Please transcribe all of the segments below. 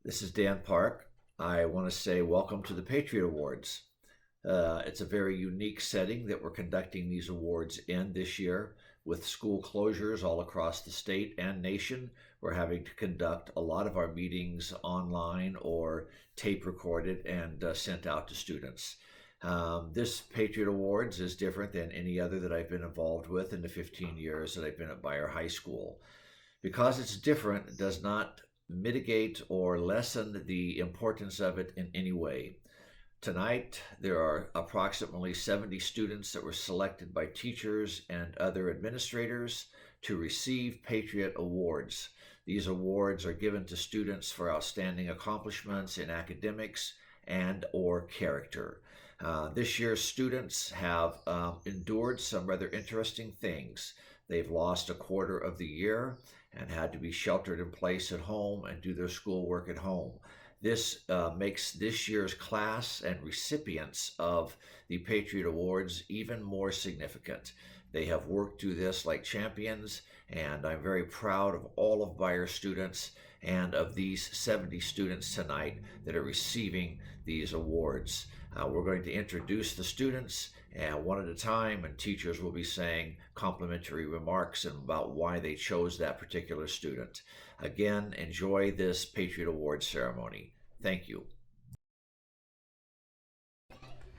This is Dan Park. I want to say welcome to the Patriot Awards. It's a very unique setting that we're conducting these awards in this year. With school closures all across the state and nation, we're having to conduct a lot of our meetings online or tape recorded and sent out to students. This Patriot Awards is different than any other that I've been involved with in the 15 years that I've been at Beyer High School. Because it's different, it does not mitigate or lessen the importance of it in any way. Tonight, there are approximately 70 students that were selected by teachers and other administrators to receive Patriot Awards. These awards are given to students for outstanding accomplishments in academics and or character. This year's students have endured some rather interesting things. They've lost a quarter of the year and had to be sheltered in place at home and do their schoolwork at home. This makes this year's class and recipients of the Patriot Awards even more significant. They have worked through this like champions, and I'm very proud of all of Beyer's students and of these 70 students tonight that are receiving these awards. We're going to introduce the students one at a time, and teachers will be saying complimentary remarks about why they chose that particular student. Again, enjoy this Patriot Award ceremony. Thank you.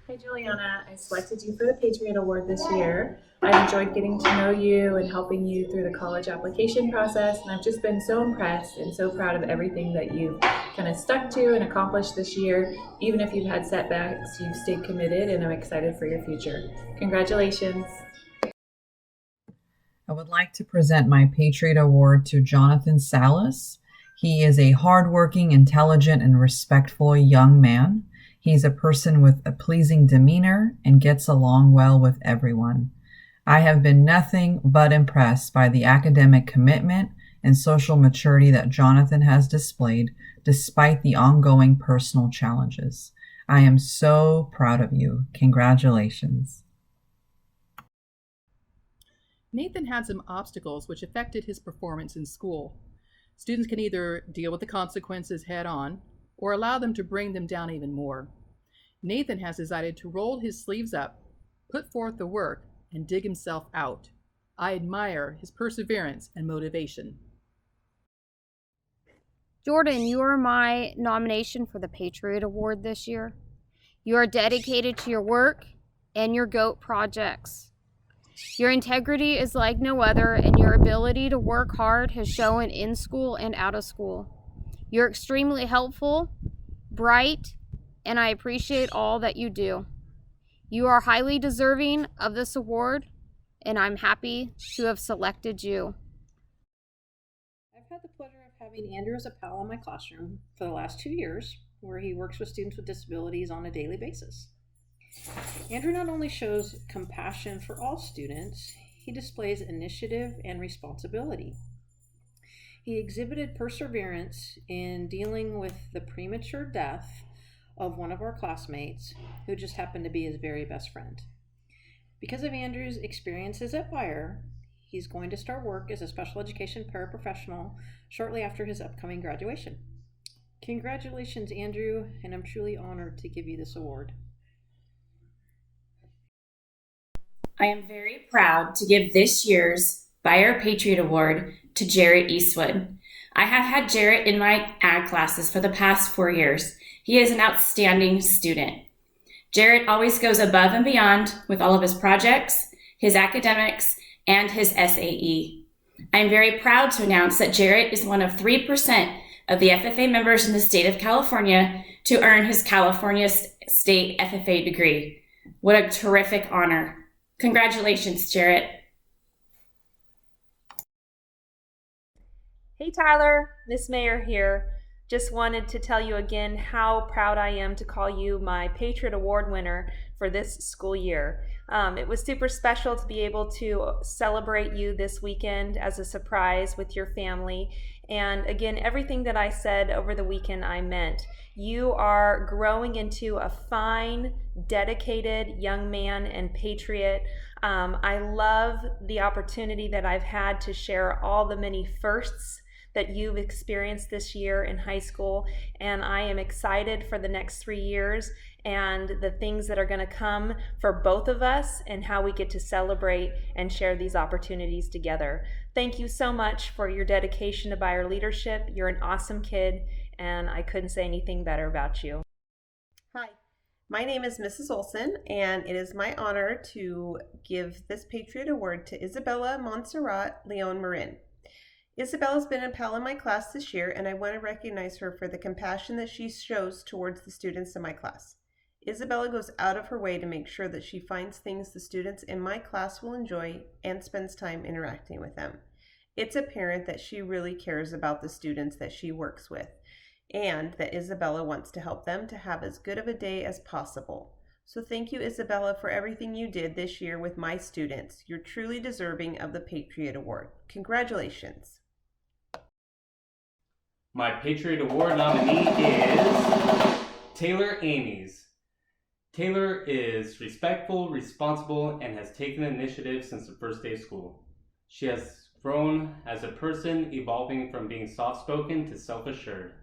Hi Juliana, I selected you for the Patriot Award this year. I enjoyed getting to know you and helping you through the college application process, and I've just been so impressed and so proud of everything that you've kind of stuck to and accomplished this year. Even if you've had setbacks, you've stayed committed, and I'm excited for your future. Congratulations. I would like to present my Patriot Award to Jonathan Salas. He is a hardworking, intelligent, and respectful young man. He's a person with a pleasing demeanor and gets along well with everyone. I have been nothing but impressed by the academic commitment and social maturity that Jonathan has displayed despite the ongoing personal challenges. I am so proud of you. Congratulations. Nathan had some obstacles which affected his performance in school. Students can either deal with the consequences head on or allow them to bring them down even more. Nathan has decided to roll his sleeves up, put forth the work, and dig himself out. I admire his perseverance and motivation. Jordan, you are my nomination for the Patriot Award this year. You are dedicated to your work and your GOAT projects. Your integrity is like no other, and your ability to work hard has shown in school and out of school. You're extremely helpful, bright, and I appreciate all that you do. You are highly deserving of this award, and I'm happy to have selected you. I've had the pleasure of having Andrew as a pal in my classroom for the last 2 years, where he works with students with disabilities on a daily basis. Andrew not only shows compassion for all students, he displays initiative and responsibility. He exhibited perseverance in dealing with the premature death of one of our classmates, who just happened to be his very best friend. Because of Andrew's experiences at Beyer, he's going to start work as a special education paraprofessional shortly after his upcoming graduation. Congratulations, Andrew, and I'm truly honored to give you this award. I am very proud to give this year's Beyer Patriot Award to Jarrett Eastwood. I have had Jarrett in my ag classes for the past 4 years. He is an outstanding student. Jarrett always goes above and beyond with all of his projects, his academics, and his SAE. I'm very proud to announce that Jarrett is one of 3% of the FFA members in the state of California to earn his California State FFA degree. What a terrific honor. Congratulations, Jarrett. Hey Tyler, Miss Mayor here. Just wanted to tell you again how proud I am to call you my Patriot Award winner for this school year. It was super special to be able to celebrate you this weekend as a surprise with your family. And again, everything that I said over the weekend, I meant. You are growing into a fine, dedicated young man and patriot. I love the opportunity that I've had to share all the many firsts that you've experienced this year in high school, and I am excited for the next 3 years and the things that are going to come for both of us and how we get to celebrate and share these opportunities together. Thank you so much for your dedication to Beyer leadership. You're an awesome kid, and I couldn't say anything better about you. Hi, my name is Mrs. Olson, and it is my honor to give this Patriot Award to Isabella Montserrat Leon Marin. Isabella's been a pal in my class this year, and I want to recognize her for the compassion that she shows towards the students in my class. Isabella goes out of her way to make sure that she finds things the students in my class will enjoy and spends time interacting with them. It's apparent that she really cares about the students that she works with, and that Isabella wants to help them to have as good of a day as possible. So thank you, Isabella, for everything you did this year with my students. You're truly deserving of the Patriot Award. Congratulations. My Patriot Award nominee is Taylor Ames. Taylor is respectful, responsible, and has taken initiative since the first day of school. She has grown as a person, evolving from being soft-spoken to self-assured.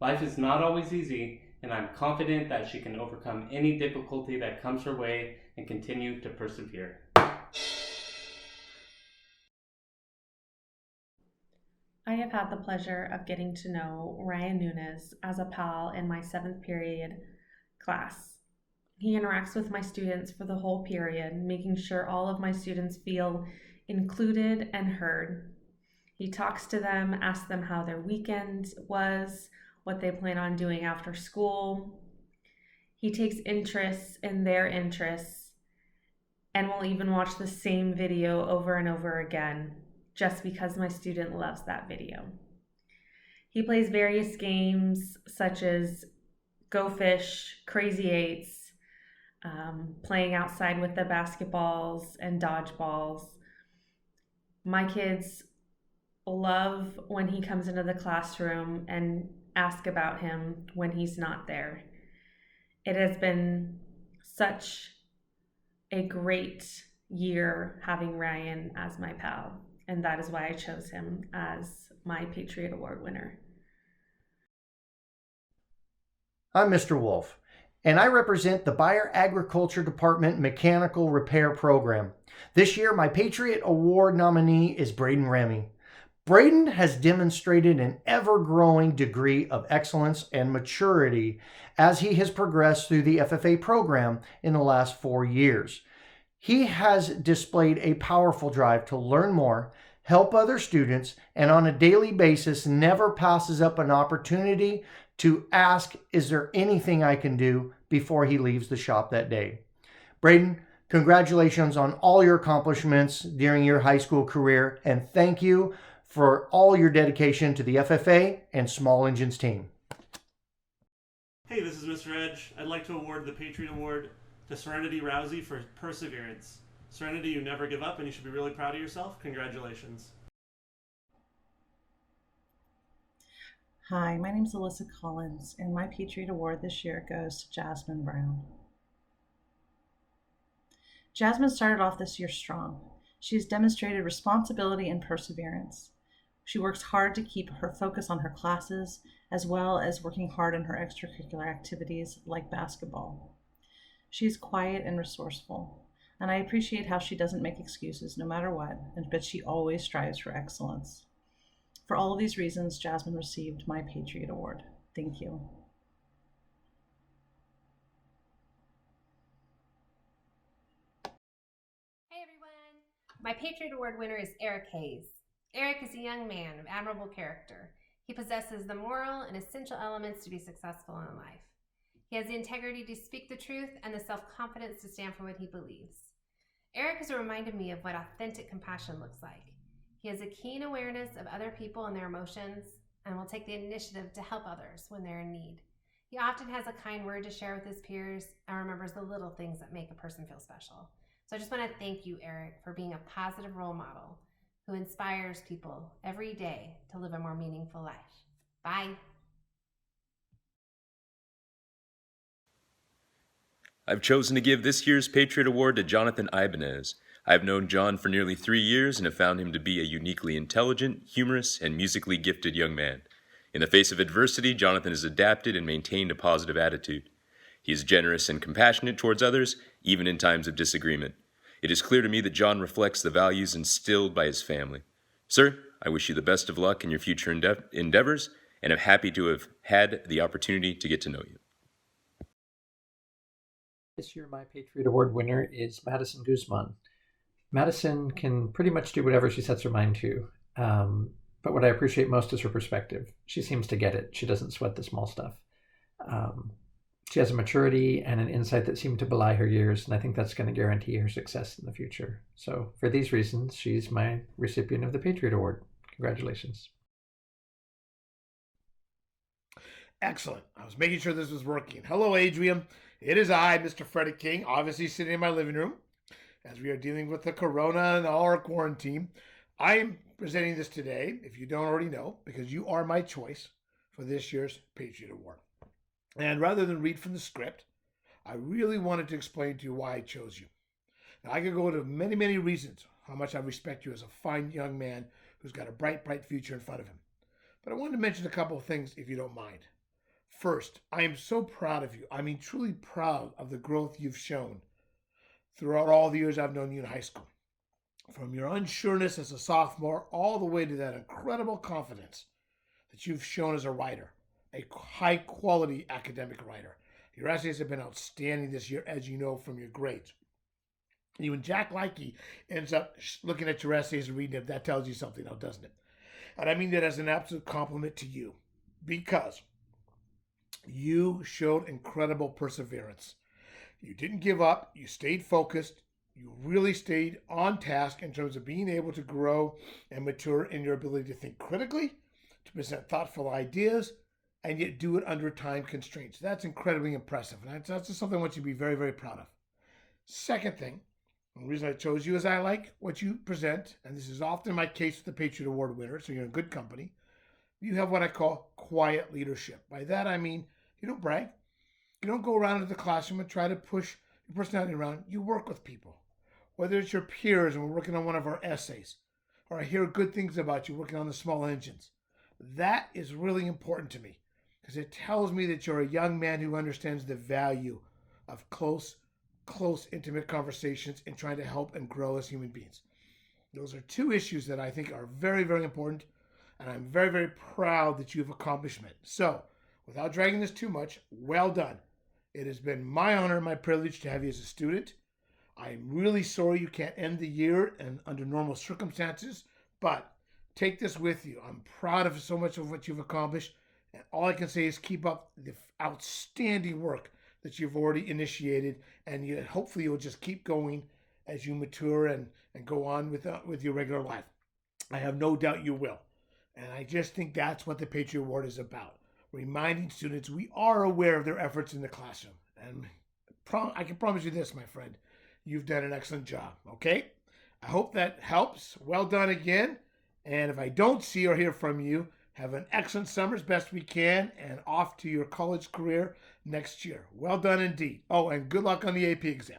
Life is not always easy, and I'm confident that she can overcome any difficulty that comes her way and continue to persevere. I have had the pleasure of getting to know Ryan Nunes as a pal in my 7th period class. He interacts with my students for the whole period, making sure all of my students feel included and heard. He talks to them, asks them how their weekend was, what they plan on doing after school. He takes interest in their interests and will even watch the same video over and over again just because my student loves that video. He plays various games such as Go Fish, Crazy Eights, playing outside with the basketballs and dodgeballs. My kids love when he comes into the classroom and ask about him when he's not there. It has been such a great year having Ryan as my pal, and that is why I chose him as my Patriot Award winner. I'm Mr. Wolf, and I represent the Beyer Agriculture Department Mechanical Repair Program. This year, my Patriot Award nominee is Braiden Ramme. Braiden has demonstrated an ever-growing degree of excellence and maturity as he has progressed through the FFA program in the last 4 years. He has displayed a powerful drive to learn more, help other students, and on a daily basis never passes up an opportunity to ask, is there anything I can do before he leaves the shop that day? Braiden, congratulations on all your accomplishments during your high school career, and thank you for all your dedication to the FFA and Small Engines team. Hey, this is Mr. Edge. I'd like to award the Patriot Award to Serenity Rousey for perseverance. Serenity, you never give up, and you should be really proud of yourself. Congratulations. Hi, my name is Alyssa Collins, and my Patriot Award this year goes to Jazmyn Brown. Jazmyn started off this year strong. She has demonstrated responsibility and perseverance. She works hard to keep her focus on her classes, as well as working hard in her extracurricular activities like basketball. She's quiet and resourceful, and I appreciate how she doesn't make excuses no matter what, but she always strives for excellence. For all of these reasons, Jazmyn received my Patriot Award. Thank you. Hey everyone! My Patriot Award winner is Eric Hayes. Eric is a young man of admirable character. He possesses the moral and essential elements to be successful in life. He has the integrity to speak the truth and the self-confidence to stand for what he believes. Eric has reminded me of what authentic compassion looks like. He has a keen awareness of other people and their emotions and will take the initiative to help others when they're in need. He often has a kind word to share with his peers and remembers the little things that make a person feel special. So I just want to thank you, Eric, for being a positive role model who inspires people every day to live a more meaningful life. Bye. I've chosen to give this year's Patriot Award to Jonathan Ibanez. I have known John for nearly 3 years and have found him to be a uniquely intelligent, humorous, and musically gifted young man. In the face of adversity, Jonathan has adapted and maintained a positive attitude. He is generous and compassionate towards others, even in times of disagreement. It is clear to me that John reflects the values instilled by his family. Sir, I wish you the best of luck in your future endeavors, and am happy to have had the opportunity to get to know you. This year, my Patriot Award winner is Madison Guzman. Madison can pretty much do whatever she sets her mind to, but what I appreciate most is her perspective. She seems to get it. She doesn't sweat the small stuff. She has a maturity and an insight that seem to belie her years, and I think that's going to guarantee her success in the future. So for these reasons, she's my recipient of the Patriot Award. Congratulations. Excellent. I was making sure this was working. Hello, Adrian. It is I, Mr. Freddie King, obviously sitting in my living room as we are dealing with the corona and all our quarantine. I am presenting this today, if you don't already know, because you are my choice for this year's Patriot Award. And rather than read from the script, I really wanted to explain to you why I chose you. Now, I could go into many, many reasons how much I respect you as a fine young man who's got a bright, bright future in front of him. But I wanted to mention a couple of things, if you don't mind. First, I am so proud of you. I mean, truly proud of the growth you've shown throughout all the years I've known you in high school. From your unsureness as a sophomore all the way to that incredible confidence that you've shown as a writer, a high-quality academic writer. Your essays have been outstanding this year, as you know from your grades. Even Jack Likey ends up looking at your essays and reading them. That tells you something now, doesn't it? And I mean that as an absolute compliment to you, because you showed incredible perseverance. You didn't give up. You stayed focused. You really stayed on task in terms of being able to grow and mature in your ability to think critically, to present thoughtful ideas, and yet do it under time constraints. That's incredibly impressive. And that's just something I want you to be very, very proud of. Second thing, the reason I chose you is I like what you present, and this is often my case with the Patriot Award winner, so you're in good company. You have what I call quiet leadership. By that I mean you don't brag. You don't go around into the classroom and try to push your personality around. You work with people. Whether it's your peers and we're working on one of our essays, or I hear good things about you working on the small engines. That is really important to me because it tells me that you're a young man who understands the value of close, intimate conversations and trying to help and grow as human beings. Those are two issues that I think are very, very important, and I'm very, very proud that you've accomplished it. So, without dragging this too much, well done. It has been my honor and my privilege to have you as a student. I'm really sorry you can't end the year and under normal circumstances, but take this with you. I'm proud of so much of what you've accomplished, and all I can say is keep up the outstanding work that you've already initiated, and hopefully you'll just keep going as you mature and go on with your regular life. I have no doubt you will. And I just think that's what the Patriot Award is about. Reminding students we are aware of their efforts in the classroom. And I can promise you this, my friend. You've done an excellent job, okay? I hope that helps. Well done again. And if I don't see or hear from you, have an excellent summer as best we can and off to your college career next year. Well done indeed. Oh, and good luck on the AP exam.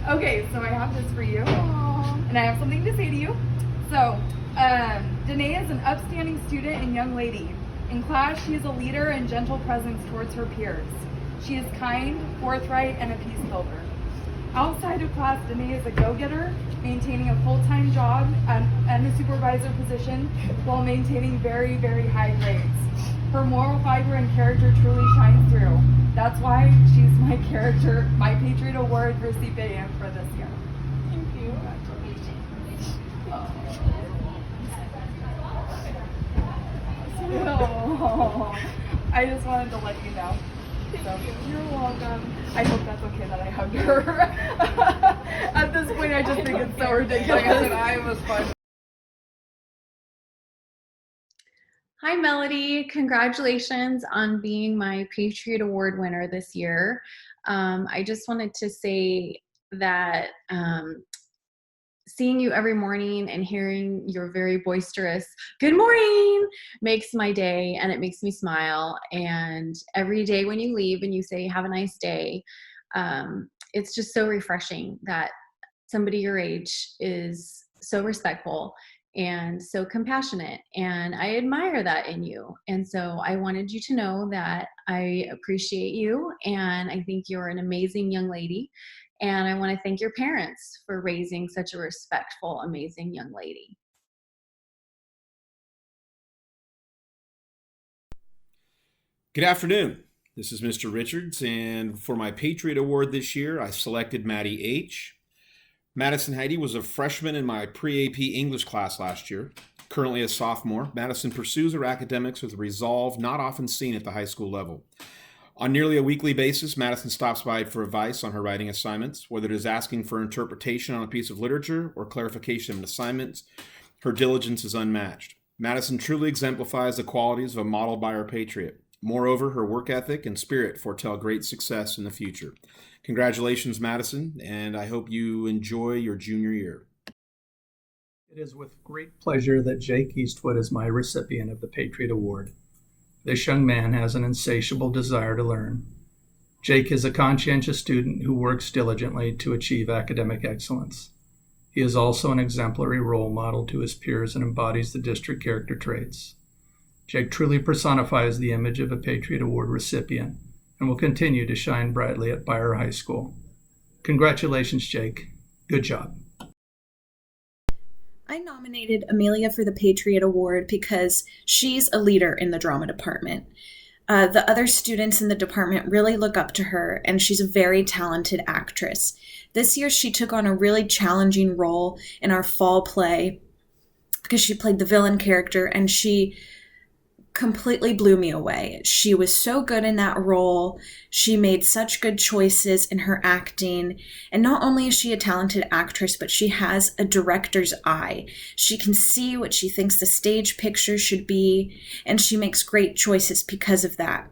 Okay, so I have this for you, and I have something to say to you. So, Danae is an upstanding student and young lady. In class, she is a leader and gentle presence towards her peers. She is kind, forthright, and a peace builder. Outside of class, Danae is a go-getter, maintaining a full-time job and a supervisor position while maintaining very, very high grades. Her moral fiber and character truly shines through. That's why she's my Patriot Award recipient for this year. Thank you. Oh, I just wanted to let you know. So, you're welcome. I hope that's okay that I hugged her. At this point, I just think it's so ridiculous. I was fun. Hi, Melody. Congratulations on being my Patriot Award winner this year. I just wanted to say that seeing you every morning and hearing your very boisterous good morning makes my day, and it makes me smile. And every day when you leave and you say have a nice day, it's just so refreshing that somebody your age is so respectful and so compassionate, and I admire that in you. And so I wanted you to know that I appreciate you, and I think you're an amazing young lady, and I want to thank your parents for raising such a respectful, amazing young lady. Good afternoon. This is Mr. Richards, and for my Patriot Award this year, I selected Maddie H. Madison Hiti was a freshman in my pre-AP English class last year. Currently a sophomore, Madison pursues her academics with a resolve not often seen at the high school level. On nearly a weekly basis, Madison stops by for advice on her writing assignments, whether it is asking for interpretation on a piece of literature or clarification of an assignment. Her diligence is unmatched. Madison truly exemplifies the qualities of a model Beyer Patriot. Moreover, her work ethic and spirit foretell great success in the future. Congratulations, Madison, and I hope you enjoy your junior year. It is with great pleasure that Jake Eastwood is my recipient of the Patriot Award. This young man has an insatiable desire to learn. Jake is a conscientious student who works diligently to achieve academic excellence. He is also an exemplary role model to his peers and embodies the district character traits. Jake truly personifies the image of a Patriot Award recipient and will continue to shine brightly at Beyer High School. Congratulations, Jake. Good job. I nominated Amelia for the Patriot Award because she's a leader in the drama department. The other students in the department really look up to her, and she's a very talented actress. This year, she took on a really challenging role in our fall play because she played the villain character, and she completely blew me away. She was so good in that role. She made such good choices in her acting. And not only is she a talented actress, but she has a director's eye. She can see what she thinks the stage picture should be, and she makes great choices because of that.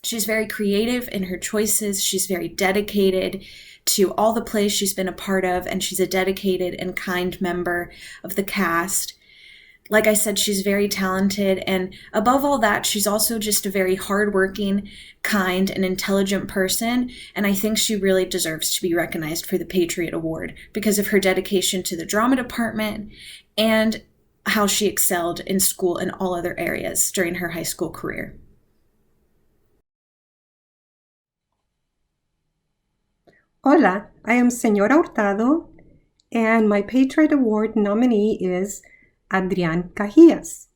She's very creative in her choices. She's very dedicated to all the plays she's been a part of, and she's a dedicated and kind member of the cast. Like I said, she's very talented, and above all that, she's also just a very hardworking, kind, and intelligent person, and I think she really deserves to be recognized for the Patriot Award because of her dedication to the drama department and how she excelled in school and all other areas during her high school career. Hola, I am Señora Hurtado, and my Patriot Award nominee is Adrián Cajías.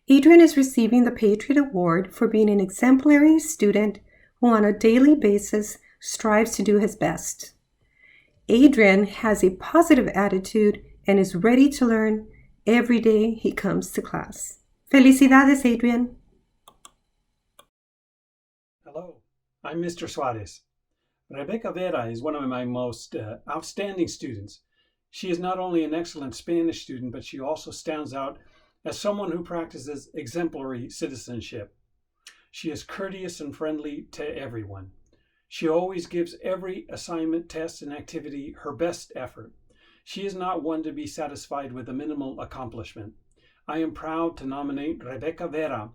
Adrian is receiving the Patriot Award for being an exemplary student who on a daily basis strives to do his best. Adrian has a positive attitude and is ready to learn every day he comes to class. Felicidades, Adrian. Hello, I'm Mr. Suarez. Rebecca Vera is one of my most outstanding students. She is not only an excellent Spanish student, but she also stands out as someone who practices exemplary citizenship. She is courteous and friendly to everyone. She always gives every assignment, test, and activity her best effort. She is not one to be satisfied with a minimal accomplishment. I am proud to nominate Rebecca Vera,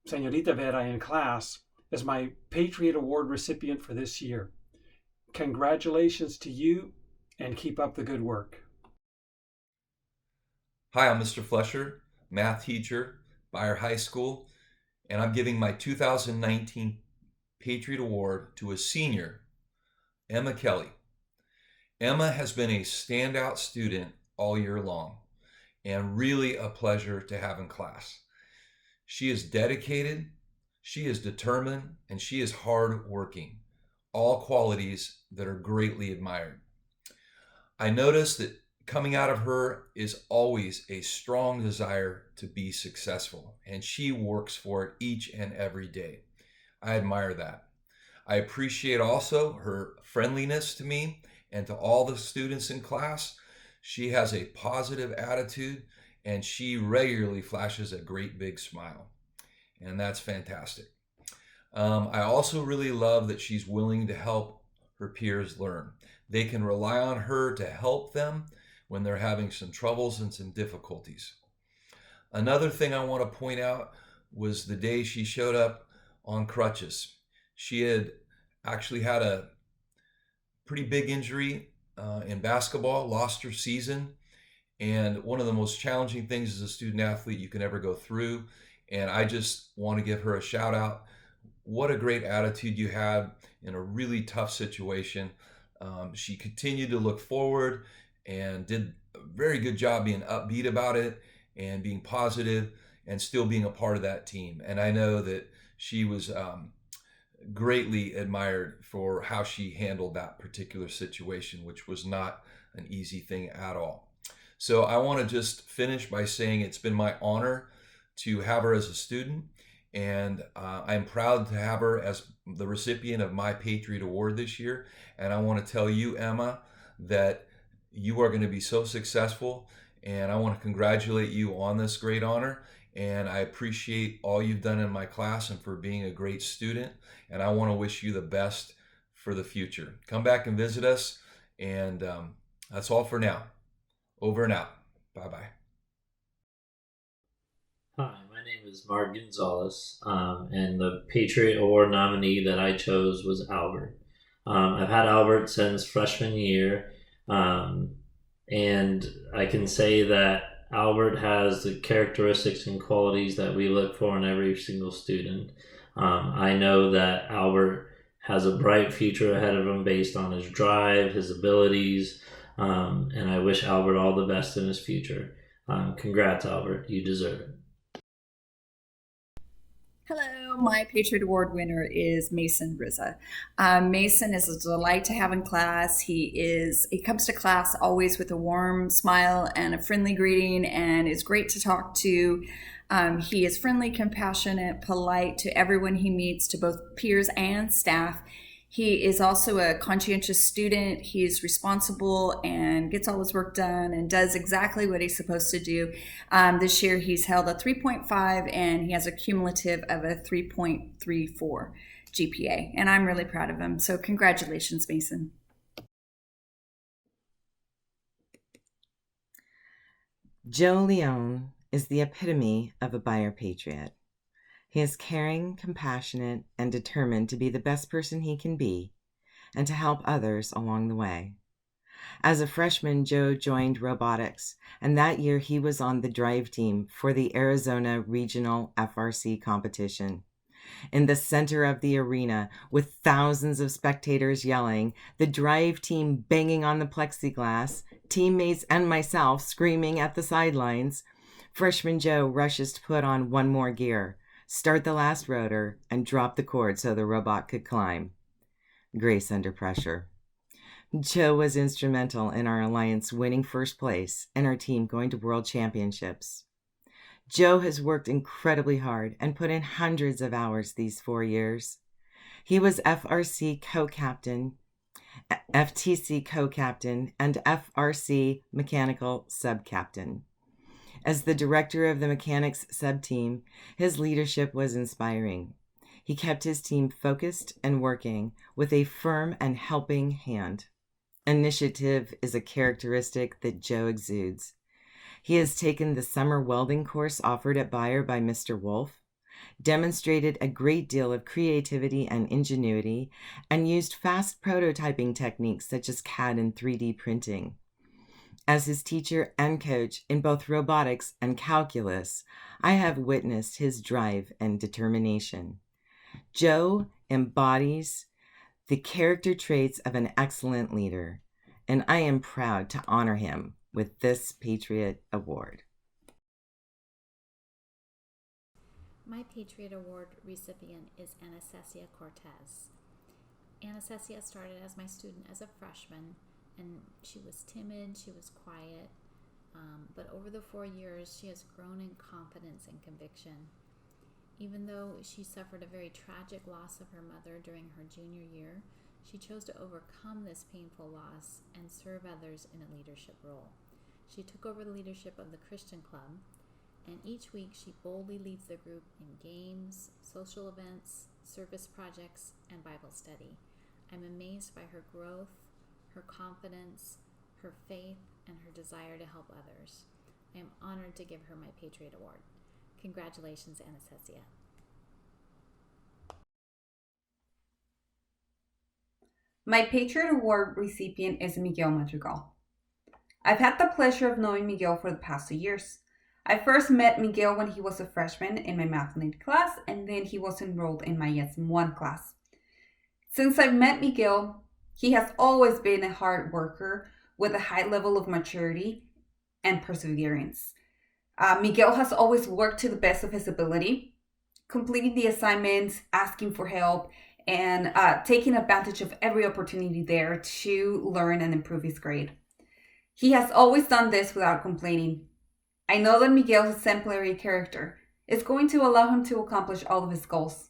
Señorita Vera in class, as my Patriot Award recipient for this year. Congratulations to you, and keep up the good work. Hi, I'm Mr. Flesher, math teacher, Beyer High School, and I'm giving my 2019 Patriot Award to a senior, Emma Kelley. Emma has been a standout student all year long and really a pleasure to have in class. She is dedicated, she is determined, and she is hardworking, all qualities that are greatly admired. I notice that coming out of her is always a strong desire to be successful, and she works for it each and every day. I admire that. I appreciate also her friendliness to me and to all the students in class. She has a positive attitude, and she regularly flashes a great big smile, and that's fantastic. I also really love that she's willing to help her peers learn. They can rely on her to help them when they're having some troubles and some difficulties. Another thing I want to point out was the day she showed up on crutches. She had actually had a pretty big injury in basketball, lost her season, and one of the most challenging things as a student athlete you can ever go through. And I just want to give her a shout out. What a great attitude you had in a really tough situation. She continued to look forward and did a very good job being upbeat about it and being positive and still being a part of that team. And I know that she was greatly admired for how she handled that particular situation, which was not an easy thing at all. So I want to just finish by saying it's been my honor to have her as a student, and I'm proud to have her as the recipient of my Patriot Award this year. And I want to tell you, Emma, that you are going to be so successful, and I want to congratulate you on this great honor. And I appreciate all you've done in my class and for being a great student. And I want to wish you the best for the future. Come back and visit us. And that's all for now. Over and out. Bye-bye. Hi, my name is Mark Gonzalez, and the Patriot Award nominee that I chose was Albert. I've had Albert since freshman year, and I can say that Albert has the characteristics and qualities that we look for in every single student. I know that Albert has a bright future ahead of him based on his drive, his abilities, and I wish Albert all the best in his future. Congrats, Albert. You deserve it. Hello, my Patriot Award winner is Mason Rizza. Mason is a delight to have in class. He comes to class always with a warm smile and a friendly greeting and is great to talk to. He is friendly, compassionate, polite to everyone he meets, to both peers and staff. He is also a conscientious student. He's responsible and gets all his work done and does exactly what he's supposed to do. This year he's held a 3.5 and he has a cumulative of a 3.34 GPA. And I'm really proud of him. So congratulations, Mason. Joe Leone is the epitome of a Beyer Patriot. He is caring, compassionate, and determined to be the best person he can be and to help others along the way. As a freshman, Joe joined robotics, and that year he was on the drive team for the Arizona Regional FRC competition. In the center of the arena, with thousands of spectators yelling, the drive team banging on the plexiglass, teammates and myself screaming at the sidelines, freshman Joe rushes to put on one more gear, start the last rotor, and drop the cord so the robot could climb. Grace under pressure. Joe was instrumental in our alliance winning first place and our team going to world championships. Joe has worked incredibly hard and put in hundreds of hours these 4 years. He was FRC co-captain, FTC co-captain, and FRC mechanical sub-captain. As the director of the mechanics sub-team, his leadership was inspiring. He kept his team focused and working with a firm and helping hand. Initiative is a characteristic that Joe exudes. He has taken the summer welding course offered at Beyer by Mr. Wolf, demonstrated a great deal of creativity and ingenuity, and used fast prototyping techniques such as CAD and 3D printing. As his teacher and coach in both robotics and calculus, I have witnessed his drive and determination. Joe embodies the character traits of an excellent leader, and I am proud to honor him with this Patriot Award. My Patriot Award recipient is Cesia Cortez. Cesia started as my student as a freshman, and she was timid, she was quiet, but over the 4 years she has grown in confidence and conviction. Even though she suffered a very tragic loss of her mother during her junior year, she chose to overcome this painful loss and serve others in a leadership role. She took over the leadership of the Christian Club, and each week she boldly leads the group in games, social events, service projects, and Bible study. I'm amazed by her growth, her confidence, her faith, and her desire to help others. I am honored to give her my Patriot Award. Congratulations, Cesia. My Patriot Award recipient is Miquel Madrigal. I've had the pleasure of knowing Miquel for the past 2 years. I first met Miquel when he was a freshman in my mathematics class, and then he was enrolled in my Jazmyn 1 class. Since I've met Miquel, he has always been a hard worker with a high level of maturity and perseverance. Miquel has always worked to the best of his ability, completing the assignments, asking for help, and taking advantage of every opportunity there to learn and improve his grade. He has always done this without complaining. I know that Miquel's exemplary character is going to allow him to accomplish all of his goals.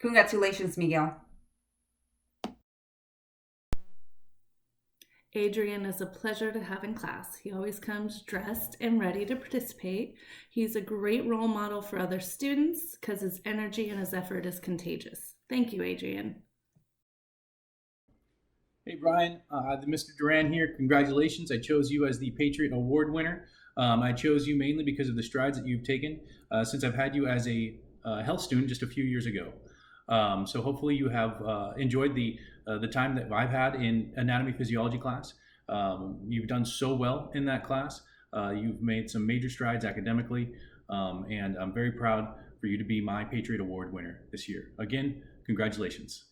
Congratulations, Miquel. Adrian is a pleasure to have in class. He always comes dressed and ready to participate. He's a great role model for other students because his energy and his effort is contagious. Thank you, Adrian. Hey, Brian, Mr. Duran here. Congratulations. I chose you as the Patriot Award winner. I chose you mainly because of the strides that you've taken since I've had you as a health student just a few years ago. So hopefully you have enjoyed the time that I've had in anatomy physiology class. You've done so well in that class. You've made some major strides academically, and I'm very proud for you to be my Patriot Award winner this year. Again, congratulations.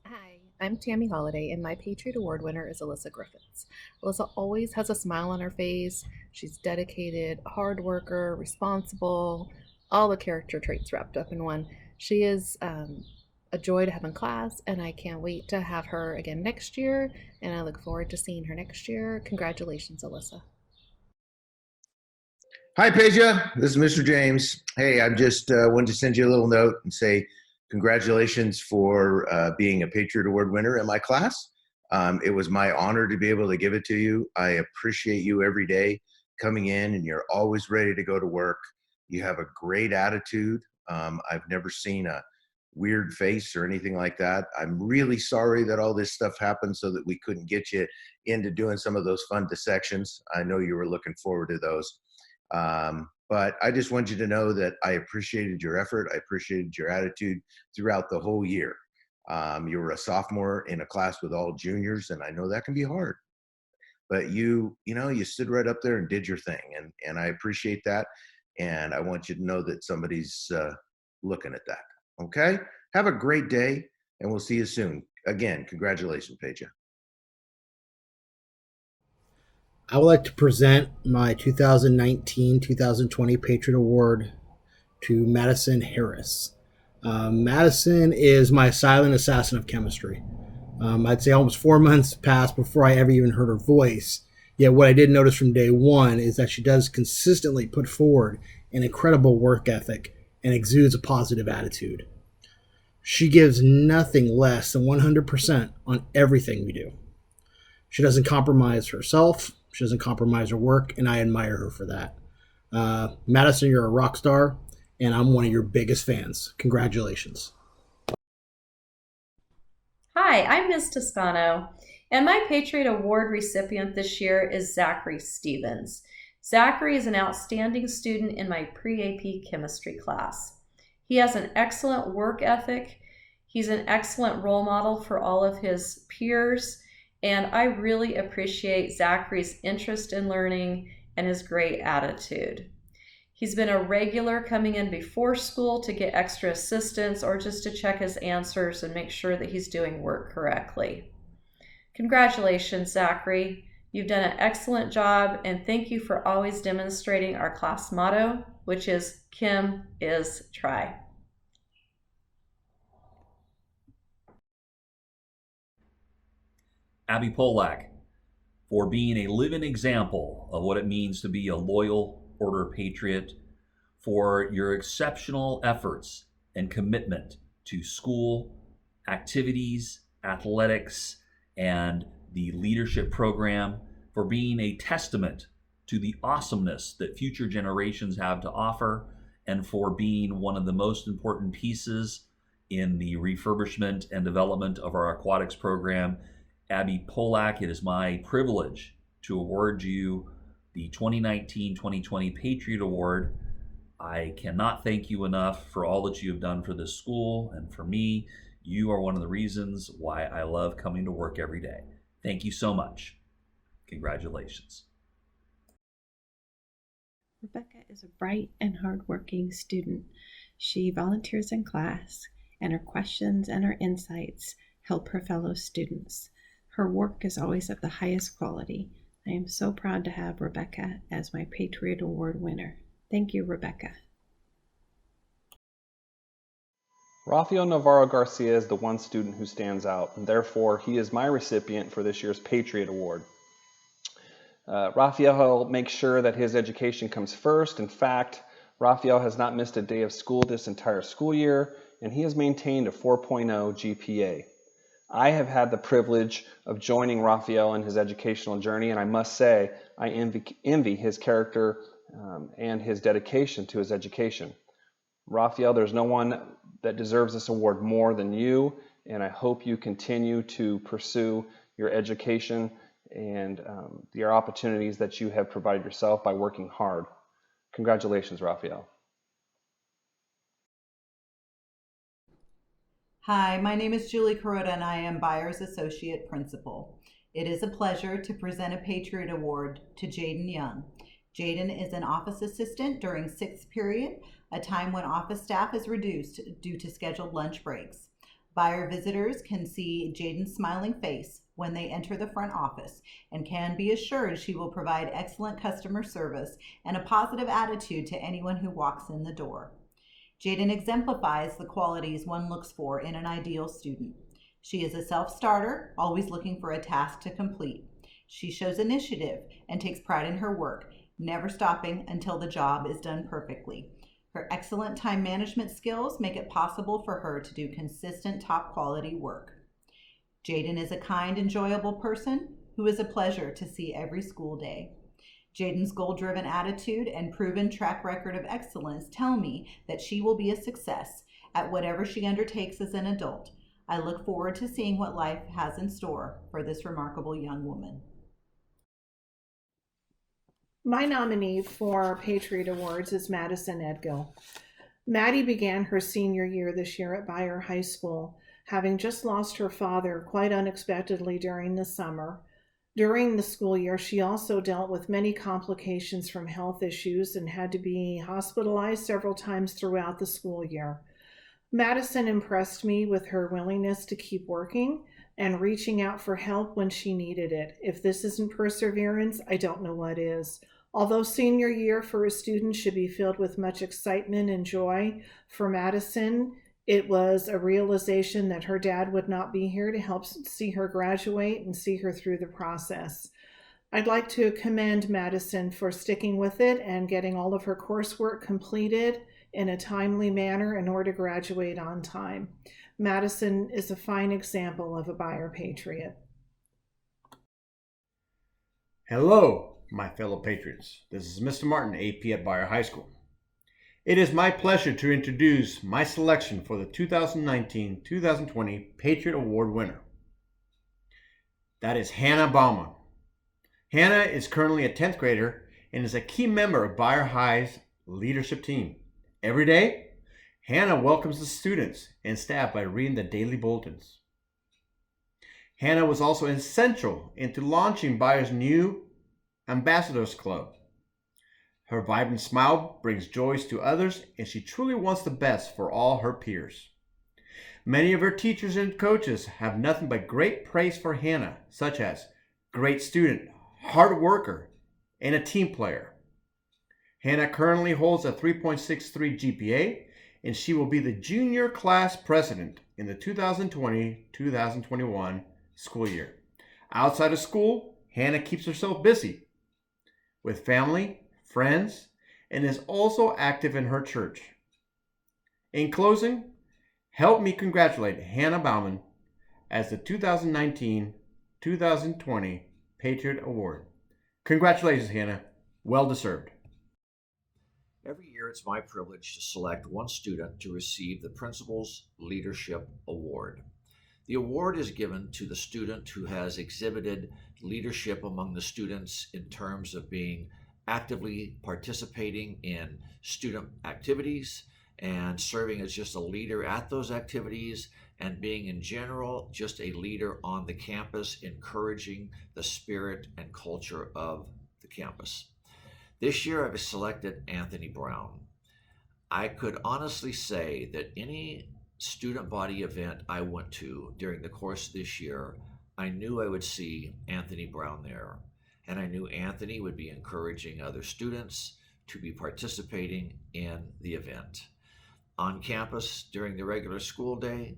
Hi, I'm Tammy Holiday, and my Patriot Award winner is Alyssa Griffiths. Alyssa always has a smile on her face. She's dedicated, hard worker, responsible, all the character traits wrapped up in one. She is a joy to have in class, and I can't wait to have her again next year, and I look forward to seeing her next year. Congratulations, Alyssa. Hi, Peja. This is Mr. James. Hey, I just wanted to send you a little note and say congratulations for being a Patriot Award winner in my class. It was my honor to be able to give it to you. I appreciate you every day coming in, and you're always ready to go to work. You have a great attitude. I've never seen a weird face or anything like that. I'm really sorry that all this stuff happened so that we couldn't get you into doing some of those fun dissections. I know you were looking forward to those. But I just want you to know that I appreciated your effort. I appreciated your attitude throughout the whole year. You were a sophomore in a class with all juniors, and I know that can be hard. But you stood right up there and did your thing, and I appreciate that. And I want you to know that somebody's looking at that. Okay? Have a great day, and we'll see you soon. Again, congratulations, Peja. I would like to present my 2019-2020 Patriot Award to Madison Harris. Madison is my silent assassin of chemistry. I'd say almost 4 months passed before I ever even heard her voice. Yet what I did notice from day one is that she does consistently put forward an incredible work ethic and exudes a positive attitude. She gives nothing less than 100% on everything we do. She doesn't compromise herself. She doesn't compromise her work, and I admire her for that. Madison, you're a rock star, and I'm one of your biggest fans. Congratulations. Hi, I'm Ms. Toscano, and my Patriot Award recipient this year is Zachary Stevens. Zachary is an outstanding student in my pre-AP chemistry class. He has an excellent work ethic. He's an excellent role model for all of his peers, and I really appreciate Zachary's interest in learning and his great attitude. He's been a regular coming in before school to get extra assistance or just to check his answers and make sure that he's doing work correctly. Congratulations, Zachary. You've done an excellent job, and thank you for always demonstrating our class motto, which is Chem is Try. Abby Polak, for being a living example of what it means to be a loyal Order Patriot, for your exceptional efforts and commitment to school, activities, athletics, and the leadership program, for being a testament to the awesomeness that future generations have to offer, and for being one of the most important pieces in the refurbishment and development of our aquatics program. Abby Polak, it is my privilege to award you the 2019-2020 Patriot Award. I cannot thank you enough for all that you have done for this school and for me. You are one of the reasons why I love coming to work every day. Thank you so much. Congratulations. Rebecca is a bright and hardworking student. She volunteers in class, and her questions and her insights help her fellow students. Her work is always of the highest quality. I am so proud to have Rebecca as my Patriot Award winner. Thank you, Rebecca. Rafael Navarro Garcia is the one student who stands out, and therefore he is my recipient for this year's Patriot Award. Rafael makes sure that his education comes first. In fact, Rafael has not missed a day of school this entire school year, and he has maintained a 4.0 GPA. I have had the privilege of joining Rafael in his educational journey, and I must say I envy his character and his dedication to his education. Rafael, there's no one that deserves this award more than you, and I hope you continue to pursue your education and your opportunities that you have provided yourself by working hard. Congratulations, Rafael. Hi, my name is Julie Carota and I am Beyer's Associate Principal. It is a pleasure to present a Patriot Award to Jaden Young. Jaden is an office assistant during 6th period, a time when office staff is reduced due to scheduled lunch breaks. Beyer visitors can see Jaden's smiling face when they enter the front office and can be assured she will provide excellent customer service and a positive attitude to anyone who walks in the door. Jaden exemplifies the qualities one looks for in an ideal student. She is a self-starter, always looking for a task to complete. She shows initiative and takes pride in her work, never stopping until the job is done perfectly. Her excellent time management skills make it possible for her to do consistent top quality work. Jaden is a kind, enjoyable person who is a pleasure to see every school day. Jaden's goal-driven attitude and proven track record of excellence tell me that she will be a success at whatever she undertakes as an adult. I look forward to seeing what life has in store for this remarkable young woman. My nominee for Patriot Awards is Madisyn Edgell. Maddie began her senior year this year at Beyer High School, having just lost her father quite unexpectedly during the summer. During the school year, she also dealt with many complications from health issues and had to be hospitalized several times throughout the school year. Madisyn impressed me with her willingness to keep working and reaching out for help when she needed it. If this isn't perseverance, I don't know what is. Although senior year for a student should be filled with much excitement and joy, for Madisyn, it was a realization that her dad would not be here to help see her graduate and see her through the process. I'd like to commend Madisyn for sticking with it and getting all of her coursework completed in a timely manner in order to graduate on time. Madisyn is a fine example of a Beyer Patriot. Hello, my fellow Patriots. This is Mr. Martin, AP at Beyer High School. It is my pleasure to introduce my selection for the 2019-2020 Patriot Award winner. That is Hannah Baumann. Hannah is currently a 10th grader and is a key member of Beyer High's leadership team. Every day, Hannah welcomes the students and staff by reading the daily bulletins. Hannah was also essential into launching Beyer's new Ambassadors Club. Her vibrant smile brings joy to others, and she truly wants the best for all her peers. Many of her teachers and coaches have nothing but great praise for Hannah, such as great student, hard worker, and a team player. Hannah currently holds a 3.63 GPA, and she will be the junior class president in the 2020-2021 school year. Outside of school, Hannah keeps herself busy with family, friends, and is also active in her church. In closing, help me congratulate Hannah Baumann as the 2019-2020 Patriot Award. Congratulations, Hannah. Well deserved. Every year, it's my privilege to select one student to receive the Principal's Leadership Award. The award is given to the student who has exhibited leadership among the students in terms of being actively participating in student activities and serving as just a leader at those activities, and being in general just a leader on the campus, encouraging the spirit and culture of the campus. This year I've selected Anthony Brown. I could honestly say that any student body event I went to during the course of this year, I knew I would see Anthony Brown there. And I knew Anthony would be encouraging other students to be participating in the event. On campus during the regular school day,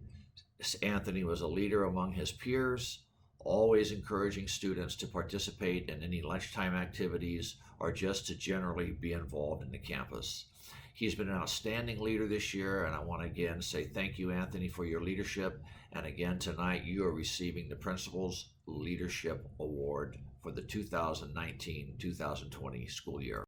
Anthony was a leader among his peers, always encouraging students to participate in any lunchtime activities or just to generally be involved in the campus. He's been an outstanding leader this year, and I want to again say thank you, Anthony, for your leadership. And again, tonight you are receiving the Principal's Leadership Award for the 2019-2020 school year.